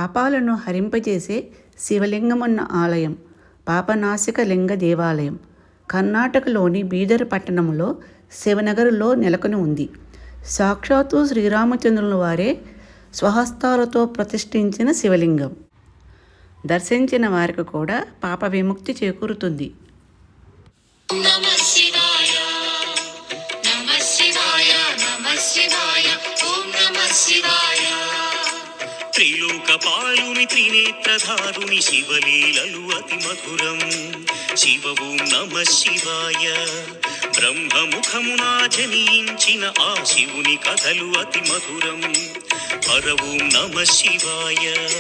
పాపాలను హరింపజేసే శివలింగమున్న ఆలయం పాపనాశక లింగ దేవాలయం కర్ణాటకలోని బీదర్ పట్టణంలో శివనగర్లో నెలకొని ఉంది. సాక్షాత్తు శ్రీరామచంద్రుల వారే స్వహస్తాలతో ప్రతిష్ఠించిన శివలింగం. దర్శించిన వారికి కూడా పాప విముక్తి చేకూరుతుంది. త్రిలోకపాలుని త్రినేత్రధారుని శివలీలలు అతి మధురం. శివ ఓం నమః శివాయ. బ్రహ్మముఖమున జనించిన ఆ శివుని కథలు అతి మధురం. హర ఓం నమః శివాయ.